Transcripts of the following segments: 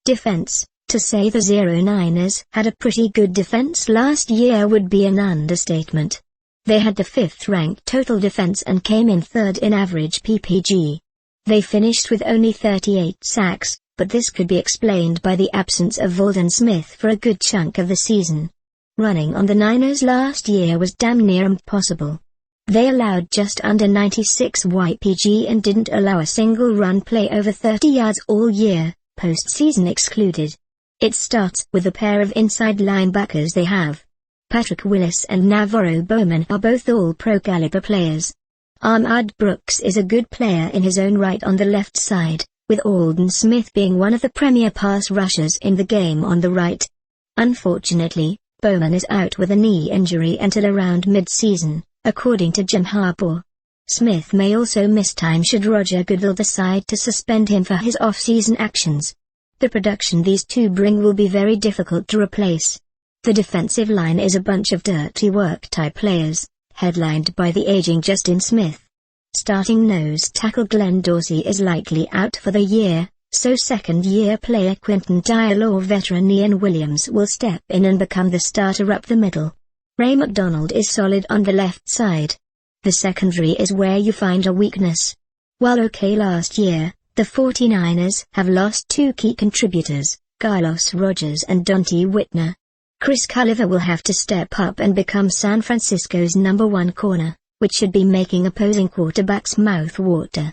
Defense. To say the 09ers had a pretty good defense last year would be an understatement. They had the 5th-ranked total defense and came in 3rd in average PPG. They finished with only 38 sacks, but this could be explained by the absence of Aldon Smith for a good chunk of the season. Running on the Niners last year was damn near impossible. They allowed just under 96 YPG and didn't allow a single run play over 30 yards all year, postseason excluded. It starts with the pair of inside linebackers they have. Patrick Willis and Navarro Bowman are both all-pro caliber players. Ahmad Brooks is a good player in his own right on the left side, with Aldon Smith being one of the premier pass rushers in the game on the right. Unfortunately, Bowman is out with a knee injury until around mid-season, according to Jim Harbaugh. Smith may also miss time should Roger Goodell decide to suspend him for his off-season actions. The production these two bring will be very difficult to replace. The defensive line is a bunch of dirty work-type players, headlined by the aging Justin Smith. Starting nose tackle Glenn Dorsey is likely out for the year, so second-year player Quinton Dial or veteran Ian Williams will step in and become the starter up the middle. Ray McDonald is solid on the left side. The secondary is where you find a weakness. While okay last year, the 49ers have lost two key contributors, Carlos Rogers and Dante Whitner. Chris Culliver will have to step up and become San Francisco's #1 corner, which should be making opposing quarterbacks mouth water.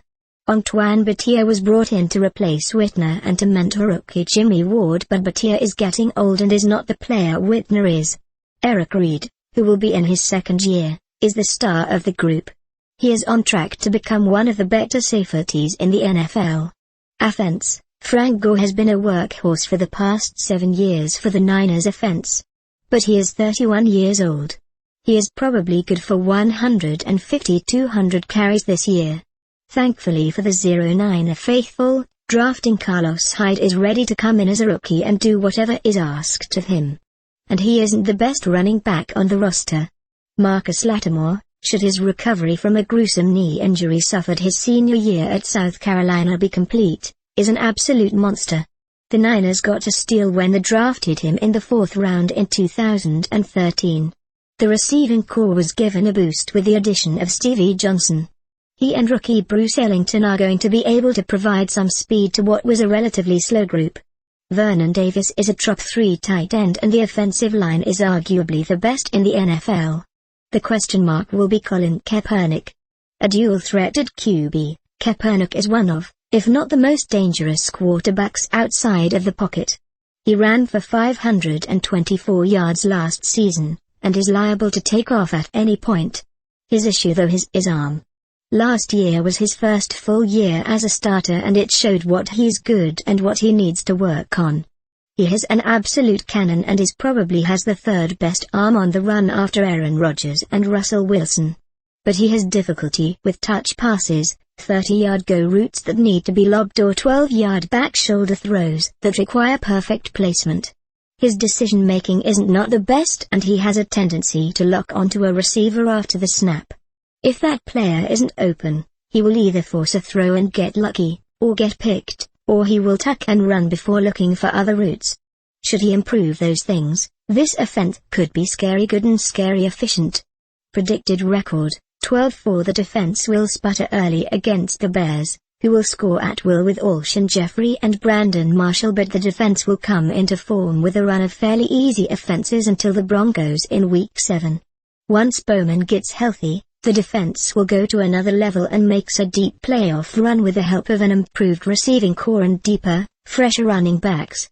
Antoine Bethea was brought in to replace Whitner and to mentor rookie Jimmy Ward, but Bethea is getting old and is not the player Whitner is. Eric Reed, who will be in his second year, is the star of the group. He is on track to become one of the better safeties in the NFL. Offense. Frank Gore has been a workhorse for the past 7 years for the Niners offense. But he is 31 years old. He is probably good for 150-200 carries this year. Thankfully for the 09er faithful, drafting Carlos Hyde is ready to come in as a rookie and do whatever is asked of him. And he isn't the best running back on the roster. Marcus Lattimore, should his recovery from a gruesome knee injury suffered his senior year at South Carolina be complete, is an absolute monster. The Niners got a steal when they drafted him in the 4th round in 2013. The receiving corps was given a boost with the addition of Stevie Johnson. He and rookie Bruce Ellington are going to be able to provide some speed to what was a relatively slow group. Vernon Davis is a top 3 tight end and the offensive line is arguably the best in the NFL. The question mark will be Colin Kaepernick. A dual-threated QB, Kaepernick is one of, if not the most dangerous quarterbacks outside of the pocket. He ran for 524 yards last season, and is liable to take off at any point. His issue though is his arm. Last year was his first full year as a starter and it showed what he's good and what he needs to work on. He has an absolute cannon and probably has the 3rd best arm on the run after Aaron Rodgers and Russell Wilson. But he has difficulty with touch passes, 30-yard go routes that need to be lobbed or 12-yard back shoulder throws that require perfect placement. His decision-making isn't not the best and he has a tendency to lock onto a receiver after the snap. If that player isn't open, he will either force a throw and get lucky, or get picked, or he will tuck and run before looking for other routes. Should he improve those things, this offense could be scary good and scary efficient. Predicted record, 12-4. The defense will sputter early against the Bears, who will score at will with Alshon Jeffrey and Brandon Marshall, but the defense will come into form with a run of fairly easy offenses until the Broncos in Week 7. Once Bowman gets healthy, the defense will go to another level and makes a deep playoff run with the help of an improved receiving core and deeper, fresher running backs.